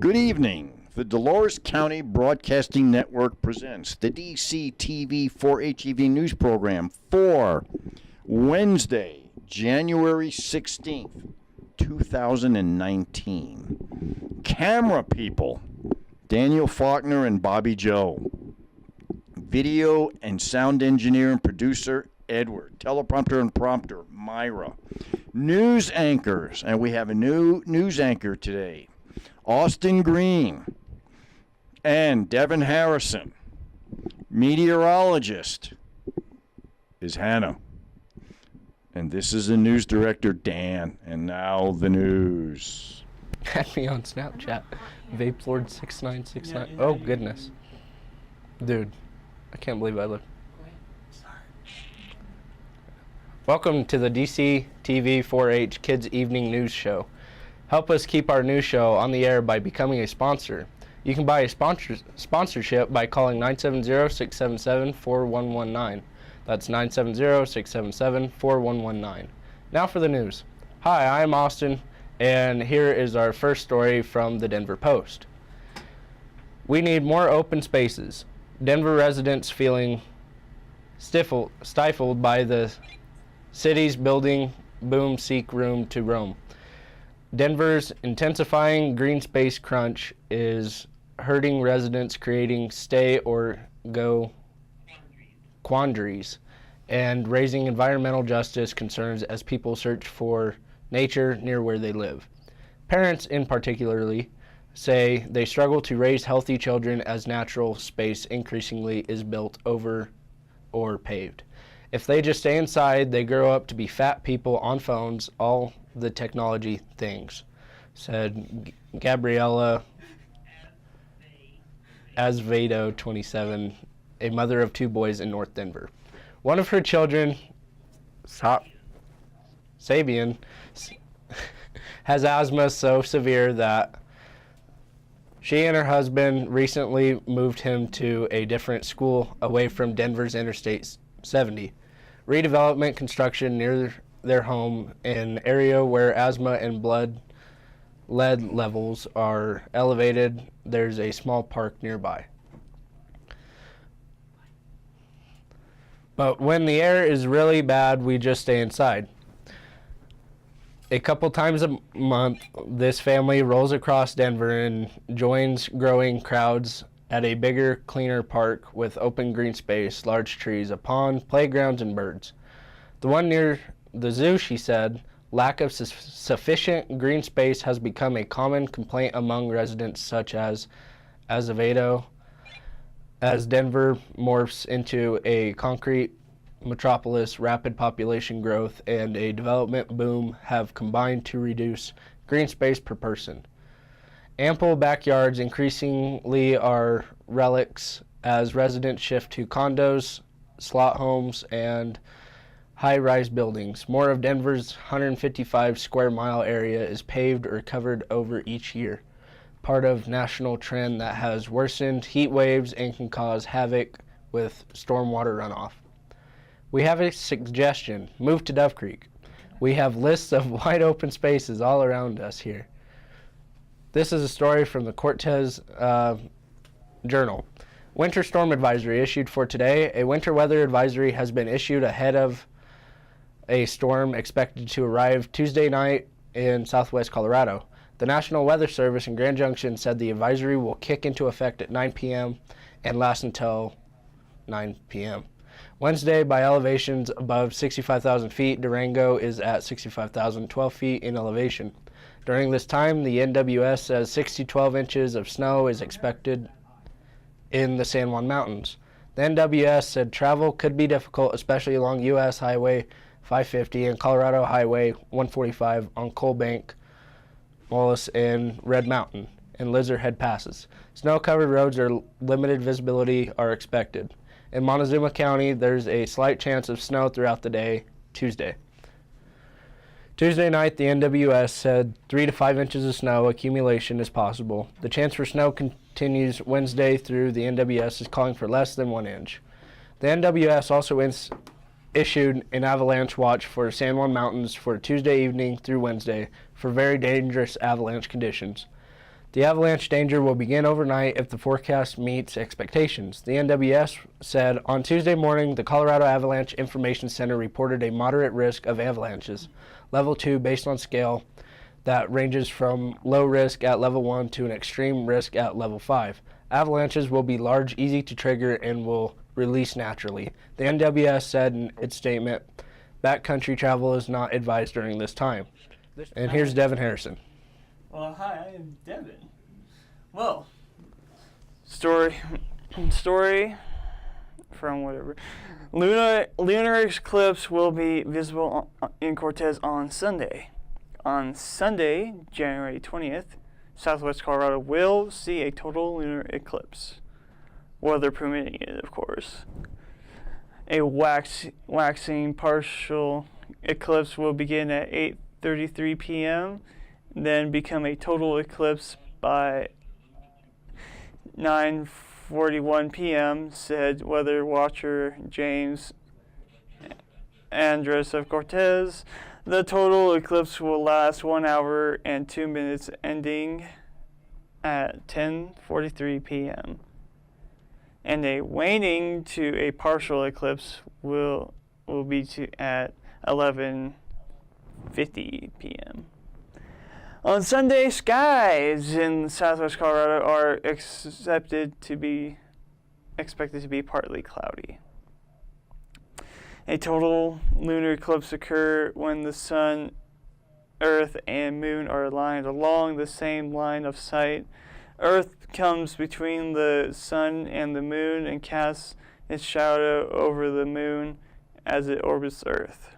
Good evening. The Dolores County Broadcasting Network presents the DCTV 4-HEV news program for Wednesday, January 16th, 2019. Camera people, Daniel Faulkner and Bobby Joe. Video and sound engineer and producer, Edward. Teleprompter and prompter, Myra. News anchors, and we have a new news anchor today, Austin Green and Devin Harrison. Meteorologist is Hannah. And this is the news director, Dan. And now the news. Add me on Snapchat, VapeLord6969. Oh, goodness. Dude, I can't believe I live. Welcome to the DC TV 4-H Kids Evening News Show. Help us keep our news show on the air by becoming a sponsor. You can buy a sponsorship by calling 970-677-4119. That's 970-677-4119. Now for the news. Hi, I'm Austin, and here is our first story from the Denver Post. We need more open spaces. Denver residents feeling stifled by the city's building boom seek room to roam. Denver's intensifying green space crunch is hurting residents, creating stay or go quandaries and raising environmental justice concerns as people search for nature near where they live. Parents in particularly say they struggle to raise healthy children as natural space increasingly is built over or paved. If they just stay inside, they grow up to be fat people on phones, all the technology things, said Gabriella Azevedo, 27, a mother of two boys in North Denver. One of her children, Sabian, has asthma so severe that she and her husband recently moved him to a different school away from Denver's Interstate 70. Redevelopment construction near their home, an area where asthma and lead levels are elevated. There's a small park nearby. But when the air is really bad, we just stay inside. A couple times a month, this family rolls across Denver and joins growing crowds at a bigger, cleaner park with open green space, large trees, a pond, playgrounds, and birds. The one near the zoo, she said, lack of sufficient green space has become a common complaint among residents such as Azevedo. As Denver morphs into a concrete metropolis, rapid population growth and a development boom have combined to reduce green space per person. Ample backyards increasingly are relics as residents shift to condos, slot homes, and high-rise buildings. More of Denver's 155 square mile area is paved or covered over each year, part of national trend that has worsened heat waves and can cause havoc with stormwater runoff. We have a suggestion: move to Dove Creek. We have lists of wide open spaces all around us here. This is a story from the Cortez Journal. Winter storm advisory issued for today. A winter weather advisory has been issued ahead of a storm expected to arrive Tuesday night in southwest Colorado. The National Weather Service in Grand Junction said the advisory will kick into effect at 9 p.m. and last until 9 p.m. Wednesday, by elevations above 65,000 feet, Durango is at 65,012 feet in elevation. During this time, the NWS says 6 to 12 inches of snow is expected in the San Juan Mountains. The NWS said travel could be difficult, especially along U.S. Highway 550 and Colorado Highway 145 on Coal Bank, Wallace, and Red Mountain, and Lizard Head passes. Snow-covered roads or limited visibility are expected. In Montezuma County, there's a slight chance of snow throughout the day, Tuesday. Tuesday night, the NWS said 3 to 5 inches of snow accumulation is possible. The chance for snow continues Wednesday through the NWS is calling for less than 1 inch. The NWS also issued an avalanche watch for San Juan Mountains for Tuesday evening through Wednesday for very dangerous avalanche conditions. The avalanche danger will begin overnight if the forecast meets expectations. The NWS said on Tuesday morning the Colorado Avalanche Information Center reported a moderate risk of avalanches, level 2 based on scale that ranges from low risk at level 1 to an extreme risk at level 5. Avalanches will be large, easy to trigger, and will release naturally. The NWS said in its statement, backcountry travel is not advised during this time. And here's Devin Harrison. Well, hi, I am Devin. Well, story from whatever. Lunar eclipse will be visible in Cortez on Sunday. On Sunday, January 20th, southwest Colorado will see a total lunar eclipse. Weather permitting it, of course. A waxing partial eclipse will begin at 8:33 p.m., then become a total eclipse by 9:41 p.m., said weather watcher James Andres of Cortez. The total eclipse will last 1 hour and 2 minutes, ending at 10:43 p.m. And a waning to a partial eclipse will be at 11:50 p.m. On Sunday, skies in southwest Colorado are expected to be partly cloudy. A total lunar eclipse occurs when the sun, earth, and moon are aligned along the same line of sight. Earth comes between the sun and the moon and casts its shadow over the moon as it orbits Earth.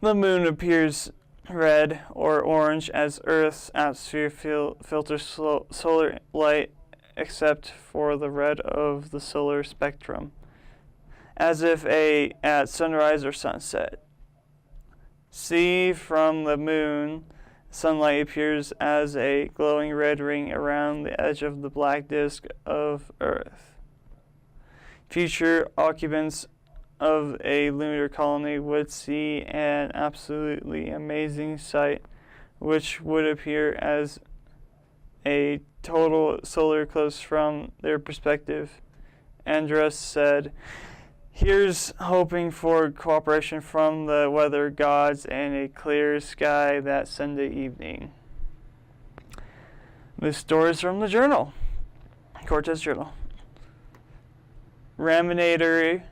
The moon appears red or orange as Earth's atmosphere filters solar light, except for the red of the solar spectrum, as if at sunrise or sunset. See from the moon, sunlight appears as a glowing red ring around the edge of the black disk of Earth. Future occupants of a lunar colony would see an absolutely amazing sight, which would appear as a total solar eclipse from their perspective. Andres said, "Here's hoping for cooperation from the weather gods and a clear sky that Sunday evening." This story is from the Journal, Cortez Journal. Raminator,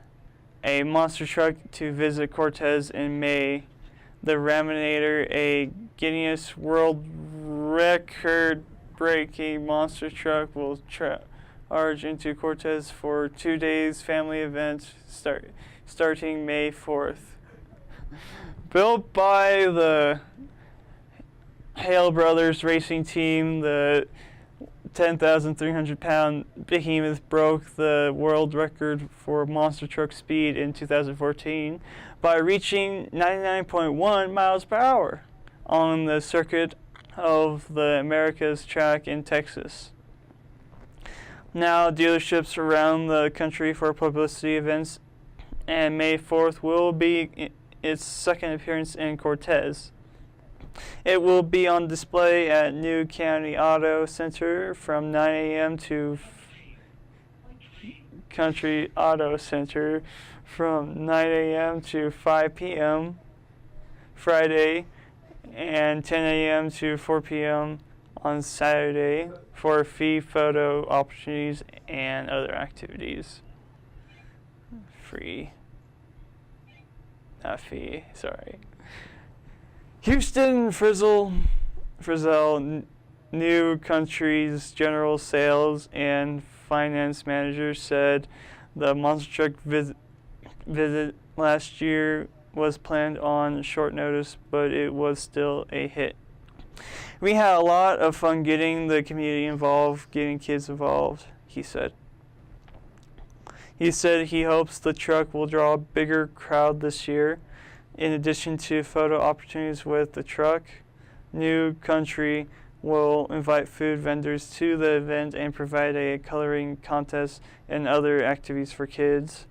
a monster truck to visit Cortez in May. The Raminator, a Guinness World Record-breaking monster truck, will charge into Cortez for 2 days family event starting May 4th. Built by the Hale Brothers racing team, the 10,300-pound behemoth broke the world record for monster truck speed in 2014 by reaching 99.1 miles per hour on the circuit of the America's track in Texas. Now dealerships around the country for publicity events, and May 4th will be its second appearance in Cortez. It will be on display at New County Auto Center from 9 a.m. to Country Auto Center from 9 a.m. to 5 p.m. Friday, and 10 a.m. to 4 p.m. on Saturday for free photo opportunities and other activities. Free. Not fee, sorry. Houston Frizzell, New Country's general sales and finance manager, said the monster truck visit last year was planned on short notice, but it was still a hit. "We had a lot of fun getting the community involved, getting kids involved," he said. He said he hopes the truck will draw a bigger crowd this year. In addition to photo opportunities with the truck, New Country will invite food vendors to the event and provide a coloring contest and other activities for kids.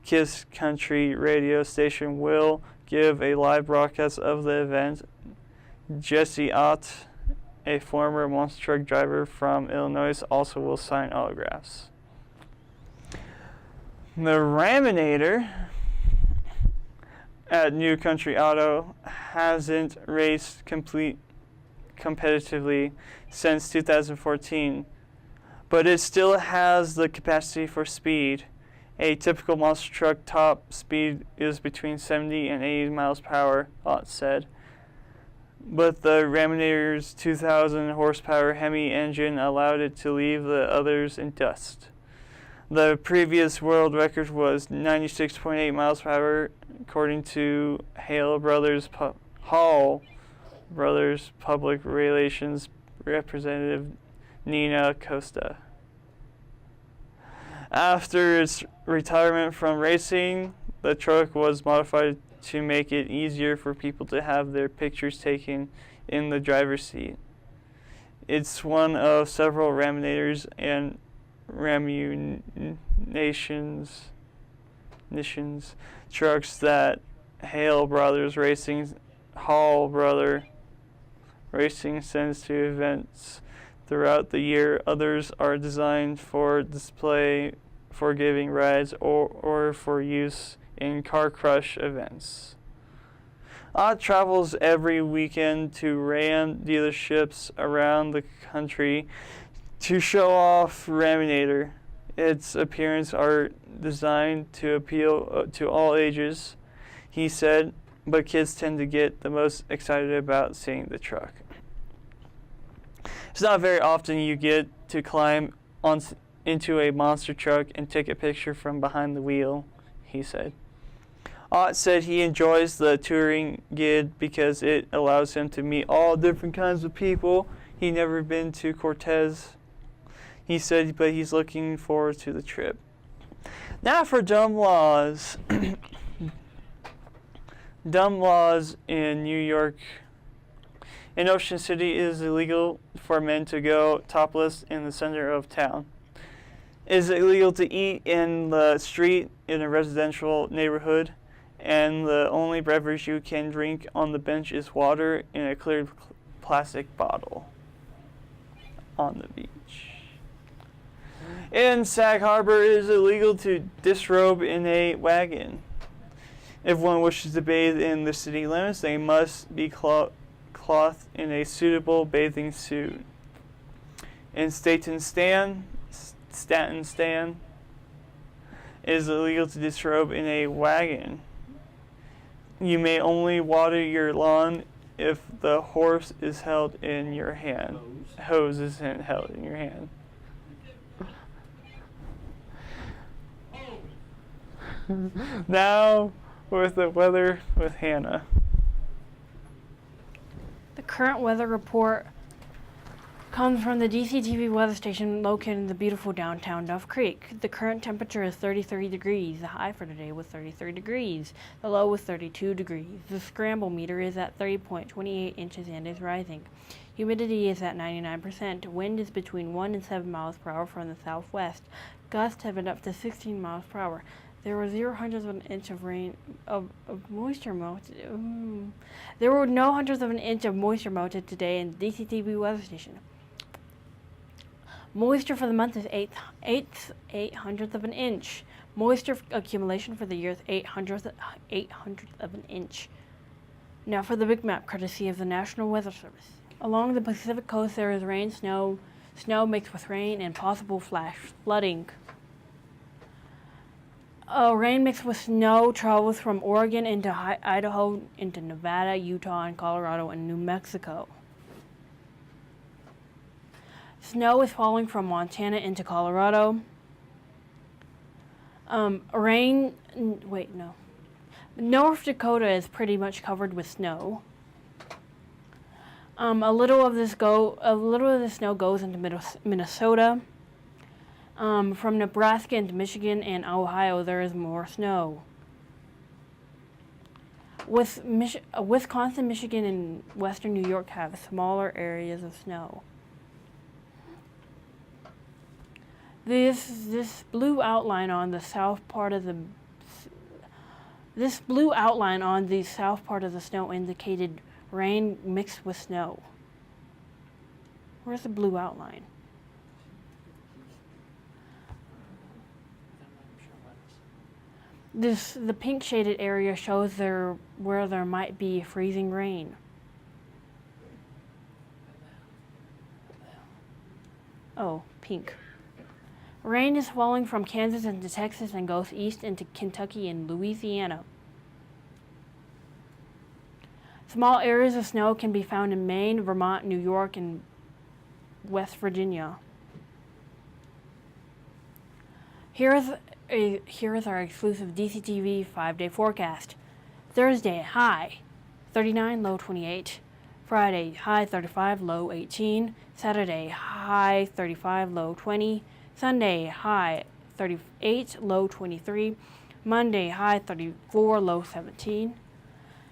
Kiss Country radio station will give a live broadcast of the event. Jesse Ott, a former monster truck driver from Illinois, also will sign autographs. The Raminator at New Country Auto hasn't raced competitively since 2014, but it still has the capacity for speed. A typical monster truck top speed is between 70 and 80 miles per hour, Ott said. But the Raminator's 2,000 horsepower Hemi engine allowed it to leave the others in dust. The previous world record was 96.8 miles per hour, according to Hall Brothers Public Relations Representative Nina Costa. After its retirement from racing, the truck was modified to make it easier for people to have their pictures taken in the driver's seat. It's one of several Raminators and Ramunitions trucks that Hall Brothers Racing sends to events throughout the year. Others are designed for display, for giving rides, or for use in car crush events. Ott travels every weekend to Ram dealerships around the country to show off Raminator. Its appearance are designed to appeal to all ages, he said, but kids tend to get the most excited about seeing the truck. It's not very often you get to climb into a monster truck and take a picture from behind the wheel, he said. Ott said he enjoys the touring gig because it allows him to meet all different kinds of people. He'd never been to Cortez, he said, but he's looking forward to the trip. Now for dumb laws. Dumb laws in New York. In Ocean City, it is illegal for men to go topless in the center of town. It is illegal to eat in the street in a residential neighborhood, and the only beverage you can drink on the bench is water in a clear plastic bottle on the beach. In Sag Harbor, it is illegal to disrobe in a wagon. If one wishes to bathe in the city limits, they must be clothed in a suitable bathing suit. In Staten Stan, it is illegal to disrobe in a wagon. You may only water your lawn if the hose is held in your hand. Hose is held in your hand. Now with the weather with Hannah. The current weather report comes from the DCTV weather station located in the beautiful downtown Duff Creek. The current temperature is 33 degrees. The high for today was 33 degrees. The low was 32 degrees. The scramble meter is at 30.28 inches and is rising. Humidity is at 99%. Wind is between 1 and 7 miles per hour from the southwest. Gusts have been up to 16 miles per hour. There were 0.00 of an inch of rain of moisture melted. There were no hundredths of an inch of moisture melted today in the DCTV weather station. Moisture for the month is 8/800th of an inch. Moisture accumulation for the year is 800th of an inch. Now for the big map, courtesy of the National Weather Service. Along the Pacific coast, there is rain, snow mixed with rain, and possible flash flooding. Rain mixed with snow travels from Oregon into Idaho, into Nevada, Utah, and Colorado, and New Mexico. Snow is falling from Montana into Colorado. North Dakota is pretty much covered with snow. A little of the snow goes into Minnesota. From Nebraska into Michigan and Ohio, there is more snow. Wisconsin, Michigan, and western New York have smaller areas of snow. This blue outline on the south part of the snow indicated rain mixed with snow. Where's the blue outline? The pink shaded area shows where there might be freezing rain. Oh, pink. Rain is falling from Kansas into Texas and goes east into Kentucky and Louisiana. Small areas of snow can be found in Maine, Vermont, New York, and West Virginia. Here is our exclusive DCTV 5-day forecast. Thursday, high 39, low 28. Friday, high 35, low 18. Saturday, high 35, low 20. Sunday, high 38, low 23. Monday, high 34, low 17.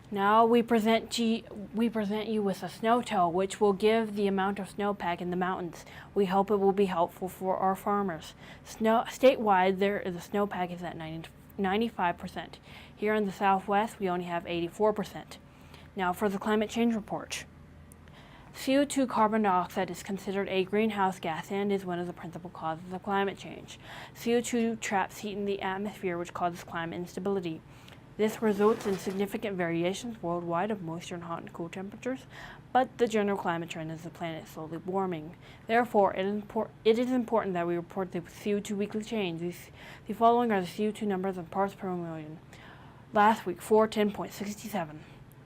Now we present you with a snow total, which will give the amount of snowpack in the mountains. We hope it will be helpful for our farmers. Statewide, the snowpack is at 95%. Here in the Southwest, we only have 84%. Now for the climate change report. CO2 carbon dioxide is considered a greenhouse gas and is one of the principal causes of climate change. CO2 traps heat in the atmosphere, which causes climate instability. This results in significant variations worldwide of moisture and hot and cool temperatures, but the general climate trend is the planet slowly warming. Therefore, it is important that we report the CO2 weekly change. The following are the CO2 numbers in parts per million. Last week, 410.67.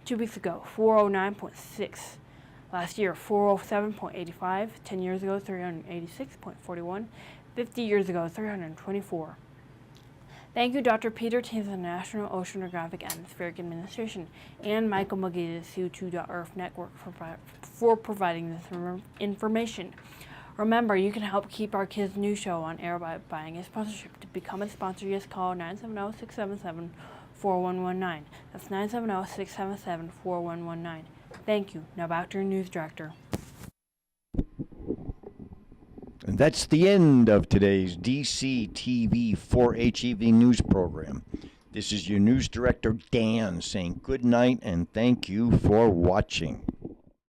2 weeks ago, 409.6. Last year, 407.85. 10 years ago, 386.41. 50 years ago, 324. Thank you, Dr. Peter Thames of the National Oceanographic Atmospheric Administration and Michael McGee of the CO2.Earth Network for providing this information. Remember, you can help keep our kids' news show on air by buying a sponsorship. To become a sponsor, just call 970-677-4119. That's 970-677-4119. Thank you. Now back to your news director. And that's the end of today's DCTV 4-HEV news program. This is your news director, Dan, saying good night and thank you for watching.